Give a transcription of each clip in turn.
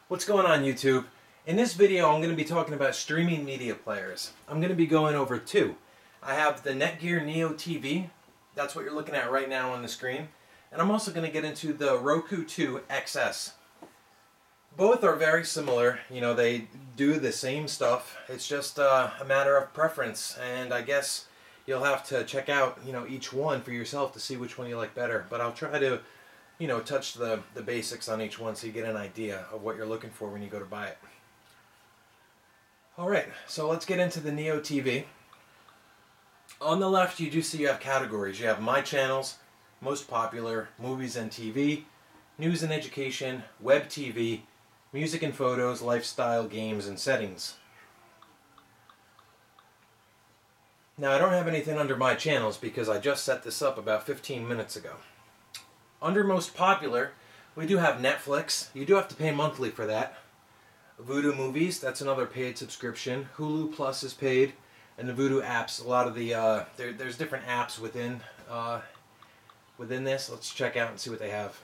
What's going on, YouTube? In this video I'm going to be talking about streaming media players. I'm going to be going over two. I have the Netgear NeoTV, that's what you're looking at right now on the screen, and I'm also going to get into the Roku 2 XS. Both are very similar, you know, they do the same stuff. It's just a matter of preference, and I guess you'll have to check out, you know, each one for yourself to see which one you like better. But I'll try to, you know, touch the basics on each one so you get an idea of what you're looking for when you go to buy it. Alright, so let's get into the Neo TV. On the left you do see you have categories. You have My Channels, Most Popular, Movies and TV, News and Education, Web TV, Music and Photos, Lifestyle, Games, and Settings. Now I don't have anything under My Channels because I just set this up about 15 minutes ago. Under Most Popular, we do have Netflix. You do have to pay monthly for that. Vudu Movies, that's another paid subscription. Hulu Plus is paid. And the Vudu apps, a lot of the, there's different apps within this. Let's check out and see what they have.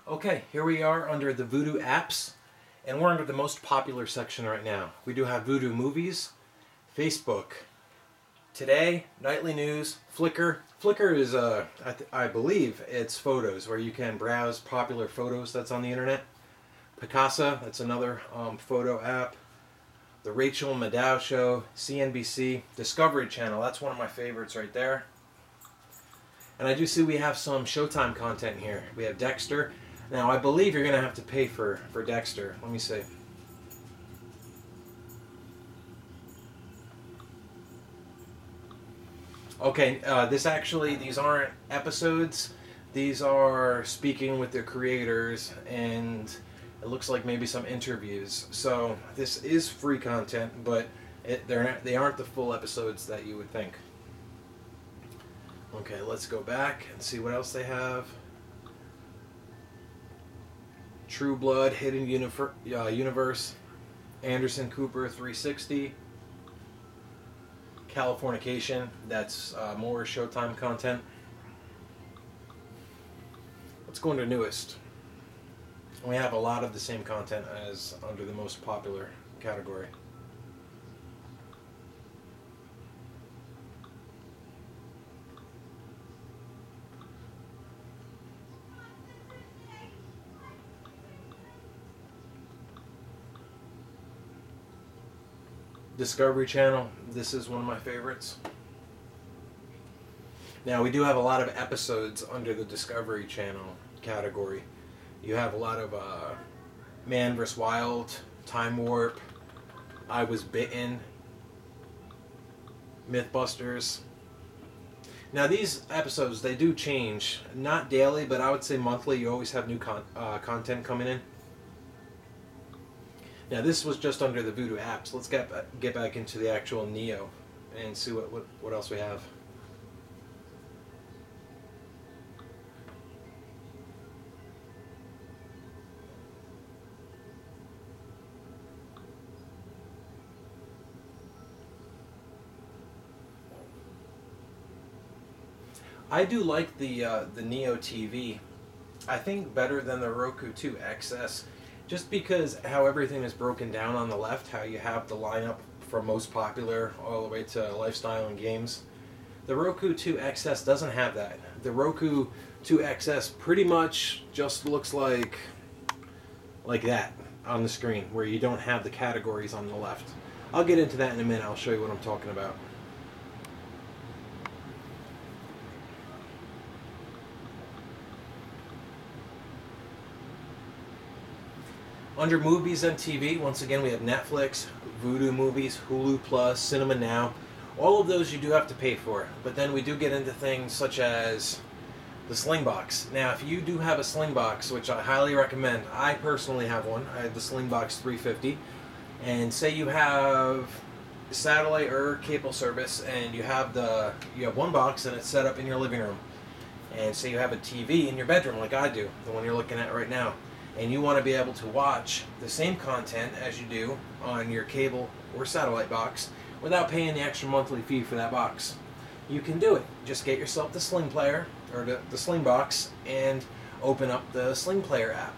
Okay, here we are under the Vudu apps, and we're under the most popular section right now. We do have Vudu Movies, Facebook, Today, Nightly News, Flickr. Flickr is, I believe, it's photos, where you can browse popular photos that's on the internet. Picasa, that's another photo app. The Rachel Maddow Show, CNBC, Discovery Channel, that's one of my favorites right there. And I do see we have some Showtime content here. We have Dexter. Now, I believe you're going to have to pay for Dexter. Let me see. Okay, these aren't episodes. These are speaking with the creators, and it looks like maybe some interviews. So, this is free content, but they aren't the full episodes that you would think. Okay, let's go back and see what else they have. True Blood, Hidden Universe, Anderson Cooper 360, Californication, that's more Showtime content. Let's go into newest. We have a lot of the same content as under the most popular category. Discovery Channel, this is one of my favorites. Now we do have a lot of episodes under the Discovery Channel category. You have a lot of Man vs. Wild, Time Warp, I Was Bitten, Mythbusters. Now these episodes, they do change, not daily, but I would say monthly. You always have new content coming in. Now this was just under the Vudu apps. Let's get back into the actual Neo and see what else we have. I do like the Neo TV. I think better than the Roku 2 XS. Just because how everything is broken down on the left, how you have the lineup from most popular all the way to lifestyle and games. The Roku 2 XS doesn't have that. The Roku 2 XS pretty much just looks like that on the screen, where you don't have the categories on the left. I'll get into that in a minute. I'll show you what I'm talking about. Under Movies and TV, once again we have Netflix, Vudu Movies, Hulu Plus, Cinema Now. All of those you do have to pay for, but then we do get into things such as the Slingbox. Now if you do have a Slingbox, which I highly recommend, I personally have one, I have the Slingbox 350, and say you have satellite or cable service and you have one box and it's set up in your living room, and say you have a TV in your bedroom like I do, the one you're looking at right now. and you want to be able to watch the same content as you do on your cable or satellite box without paying the extra monthly fee for that box, you can do it. Just get yourself the Sling player or the Sling box and open up the Sling player app.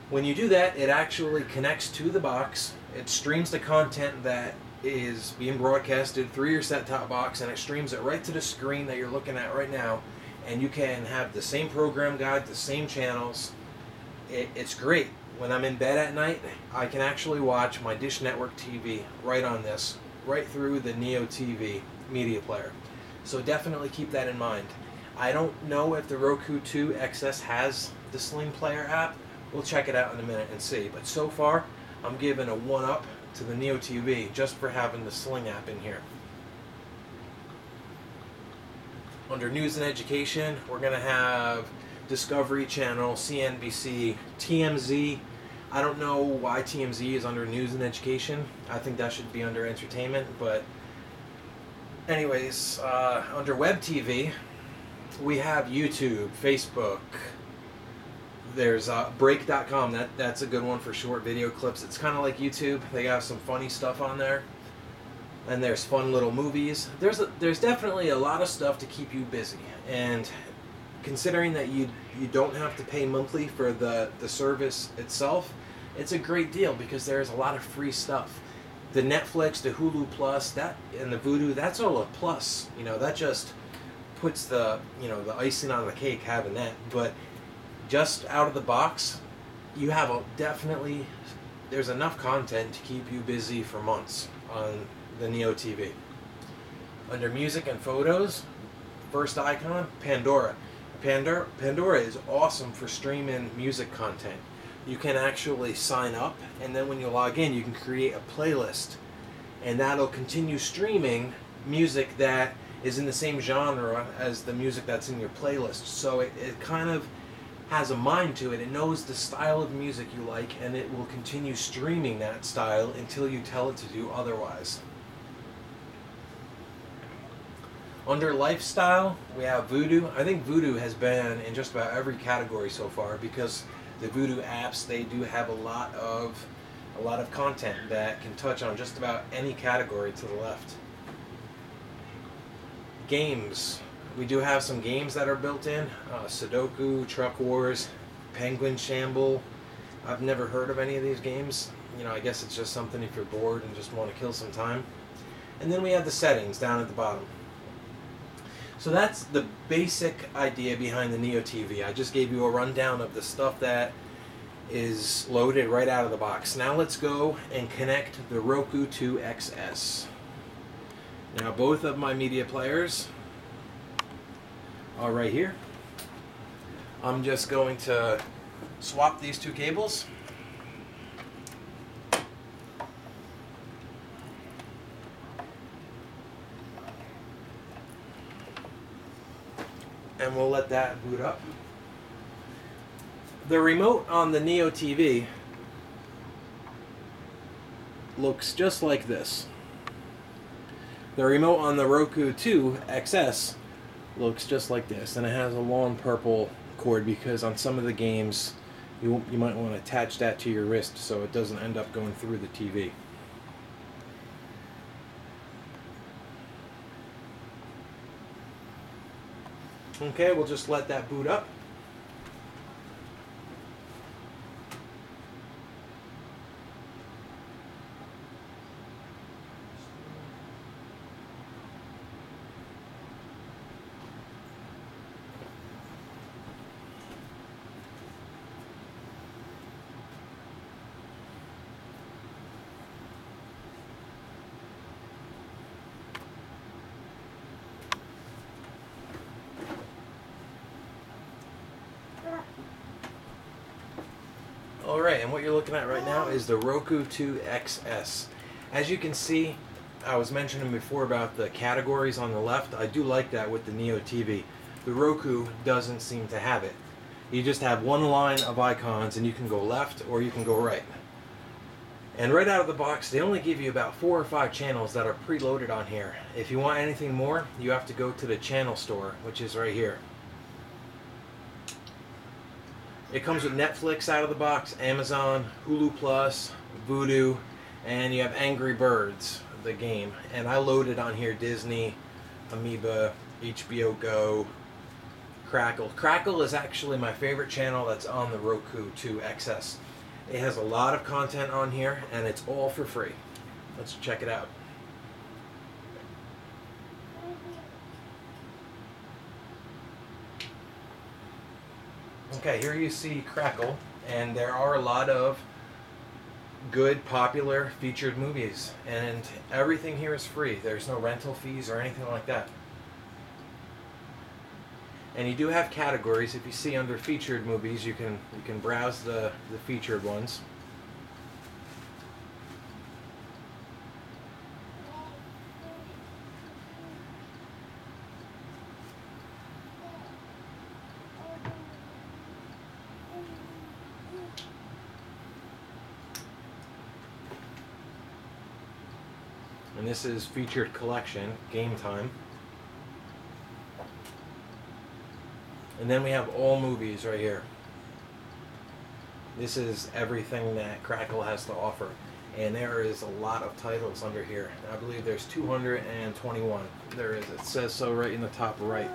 When you do that, it actually connects to the box. It streams the content that is being broadcasted through your set-top box, and it streams it right to the screen that you're looking at right now, and you can have the same program guide, the same channels. It's great. When I'm in bed at night, I can actually watch my Dish Network TV right on this, right through the NeoTV media player. So definitely keep that in mind. I don't know if the Roku 2 XS has the Sling player app. We'll check it out in a minute and see. But so far, I'm giving a 1-up to the NeoTV just for having the Sling app in here. Under News and Education, we're going to have Discovery Channel, CNBC, TMZ. I don't know why TMZ is under News and Education. I think that should be under Entertainment. But anyways, under Web TV, we have YouTube, Facebook. There's break.com. That's a good one for short video clips. It's kind of like YouTube. They got some funny stuff on there. And there's fun little movies. There's definitely a lot of stuff to keep you busy. And considering that you don't have to pay monthly for the service itself, it's a great deal because there's a lot of free stuff. The Netflix, the Hulu Plus, and the Vudu, that's all a plus. You know, that just puts the icing on the cake having that. But just out of the box, you have there's enough content to keep you busy for months on the NeoTV. Under Music and Photos, first icon, Pandora. Pandora is awesome for streaming music content. You can actually sign up, and then when you log in, you can create a playlist, and that'll continue streaming music that is in the same genre as the music that's in your playlist. So it kind of has a mind to it. It knows the style of music you like, and it will continue streaming that style until you tell it to do otherwise. Under Lifestyle, we have Vudu. I think Vudu has been in just about every category so far because the Vudu apps, they do have a lot of content that can touch on just about any category to the left. Games. We do have some games that are built in. Sudoku, Truck Wars, Penguin Shamble. I've never heard of any of these games. You know, I guess it's just something if you're bored and just want to kill some time. And then we have the settings down at the bottom. So that's the basic idea behind the NeoTV. I just gave you a rundown of the stuff that is loaded right out of the box. Now let's go and connect the Roku 2 XS. Now both of my media players are right here. I'm just going to swap these two cables. And we'll let that boot up. The remote on the NeoTV looks just like this. The remote on the Roku 2 XS looks just like this, and it has a long purple cord because on some of the games you might want to attach that to your wrist so it doesn't end up going through the TV. Okay, we'll just let that boot up. Alright, and what you're looking at right now is the Roku 2 XS. As you can see, I was mentioning before about the categories on the left. I do like that with the NeoTV. The Roku doesn't seem to have it. You just have one line of icons and you can go left or you can go right. And right out of the box, they only give you about 4 or 5 channels that are preloaded on here. If you want anything more, you have to go to the channel store, which is right here. It comes with Netflix out of the box, Amazon, Hulu Plus, Vudu, and you have Angry Birds, the game. And I loaded on here Disney, Amoeba, HBO Go, Crackle. Crackle is actually my favorite channel that's on the Roku 2 XS. It has a lot of content on here, and it's all for free. Let's check it out. Okay, here you see Crackle, and there are a lot of good, popular, featured movies, and everything here is free. There's no rental fees or anything like that. And you do have categories. If you see under featured movies, you can browse the featured ones. And this is featured collection, game time. And then we have all movies right here. This is everything that Crackle has to offer. And there is a lot of titles under here. I believe there's 221. There is. It says so right in the top right.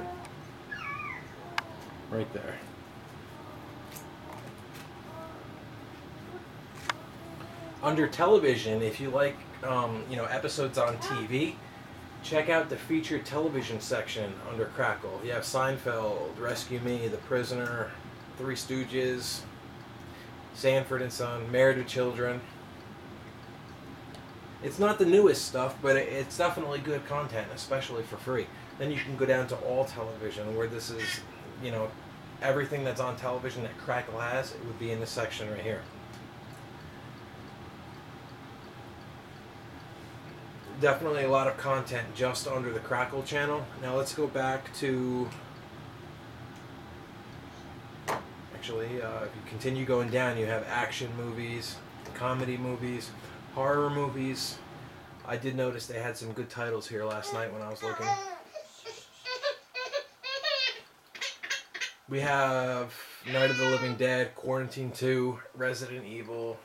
Right there. Under television, if you like episodes on TV, check out the featured television section under Crackle. You have Seinfeld, Rescue Me, The Prisoner, Three Stooges, Sanford and Son, Married with Children. It's not the newest stuff, but it's definitely good content, especially for free. Then you can go down to all television, where this is, everything that's on television that Crackle has, it would be in this section right here. Definitely a lot of content just under the Crackle channel. Now let's go back to, actually, if you continue going down, you have action movies, comedy movies, horror movies. I did notice they had some good titles here last night when I was looking. We have Night of the Living Dead, Quarantine 2, Resident Evil.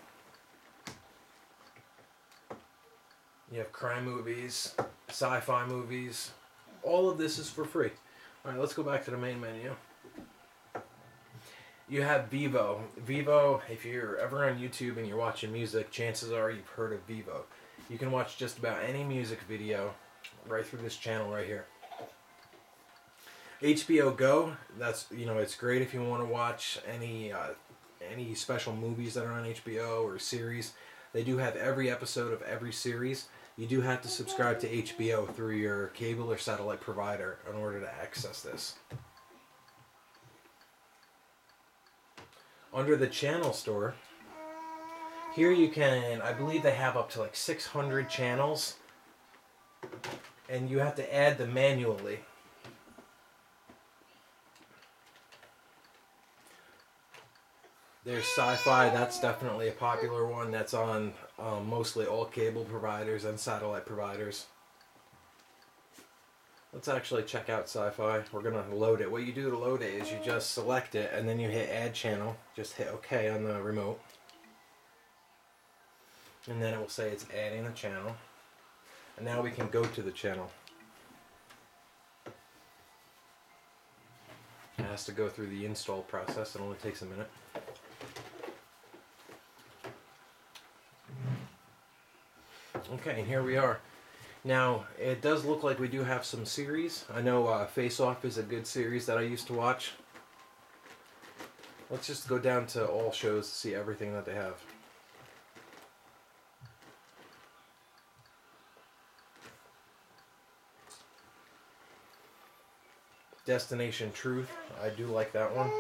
You have crime movies, sci-fi movies. All of this is for free. Alright, let's go back to the main menu. You have Vivo. Vivo, if you're ever on YouTube and you're watching music, chances are you've heard of Vivo. You can watch just about any music video right through this channel right here. HBO Go, that's, it's great if you want to watch any special movies that are on HBO or series. They do have every episode of every series. You do have to subscribe to HBO through your cable or satellite provider in order to access this. Under the channel store, here you can, I believe they have up to like 600 channels, and you have to add them manually. There's sci-fi, that's definitely a popular one. That's on mostly all cable providers and satellite providers. Let's actually check out sci-fi. We're going to load it. What you do to load it is you just select it and then you hit add channel. Just hit OK on the remote. And then it will say it's adding the channel. And now we can go to the channel. It has to go through the install process. It only takes a minute. Okay, and here we are. Now, it does look like we do have some series. I know Face Off is a good series that I used to watch. Let's just go down to all shows to see everything that they have. Destination Truth, I do like that one.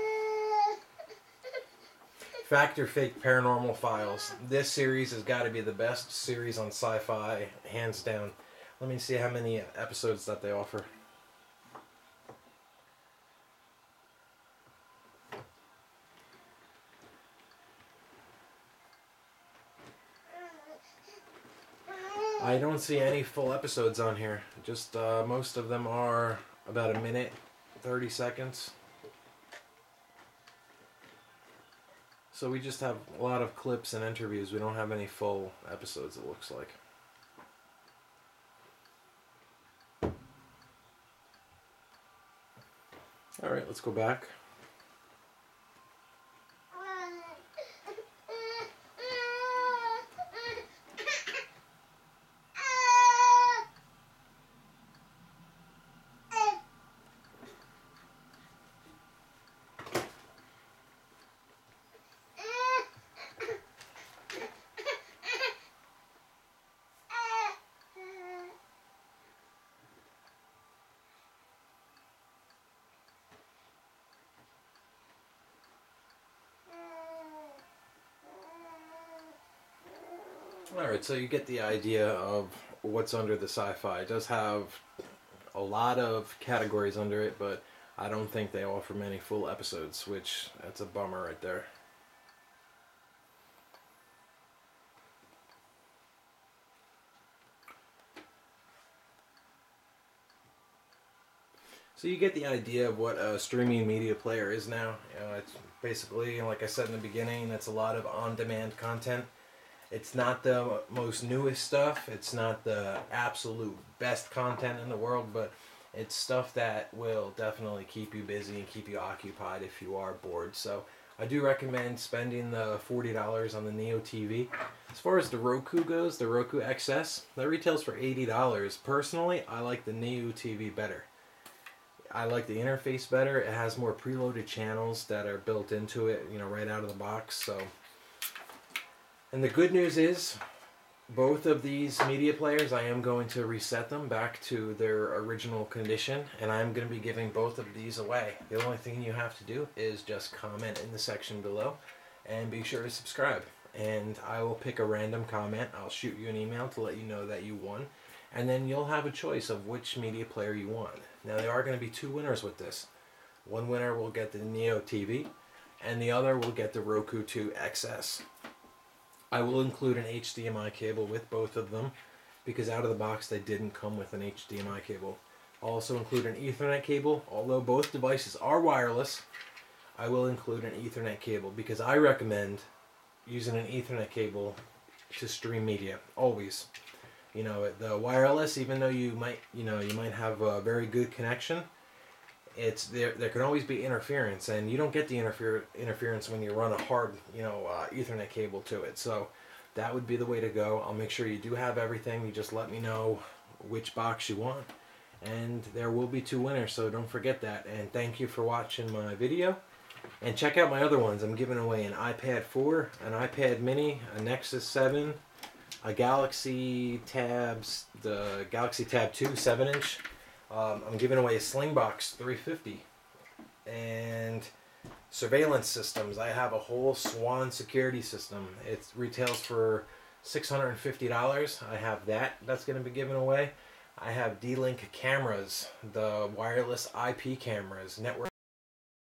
Fact or Fake Paranormal Files. This series has got to be the best series on sci-fi, hands down. Let me see how many episodes that they offer. I don't see any full episodes on here. Just most of them are about a minute, 30 seconds. So we just have a lot of clips and interviews. We don't have any full episodes, it looks like. Alright, let's go back. Alright, so you get the idea of what's under the sci-fi. It does have a lot of categories under it, but I don't think they offer many full episodes, which that's a bummer right there. So you get the idea of what a streaming media player is now. It's basically, like I said in the beginning, it's a lot of on-demand content. It's not the most newest stuff. It's not the absolute best content in the world, but it's stuff that will definitely keep you busy and keep you occupied if you are bored. So I do recommend spending the $40 on the NeoTV. As far as the Roku goes, the Roku XS, that retails for $80. Personally, I like the NeoTV better. I like the interface better. It has more preloaded channels that are built into it, you know, right out of the box. So, and the good news is, both of these media players, I am going to reset them back to their original condition, and I'm going to be giving both of these away. The only thing you have to do is just comment in the section below, and be sure to subscribe. And I will pick a random comment. I'll shoot you an email to let you know that you won, and then you'll have a choice of which media player you want. Now there are going to be two winners with this. One winner will get the NeoTV, and the other will get the Roku 2 XS. I will include an HDMI cable with both of them, because out of the box they didn't come with an HDMI cable. I'll also include an Ethernet cable. Although both devices are wireless, I will include an Ethernet cable because I recommend using an Ethernet cable to stream media, always. You know, the wireless, even though you might have a very good connection, it's there can always be interference, and you don't get the interference when you run a hard, Ethernet cable to it. So that would be the way to go. I'll make sure you do have everything. You just let me know which box you want, and there will be two winners, so don't forget that. And thank you for watching my video, and check out my other ones. I'm giving away an iPad 4, an iPad mini, a Nexus 7, a Galaxy Tabs, the Galaxy Tab 2 7-inch. I'm giving away a Slingbox 350 and surveillance systems. I have a whole Swan security system. It retails for $650. I have that. That's going to be given away. I have D-Link cameras, the wireless IP cameras, network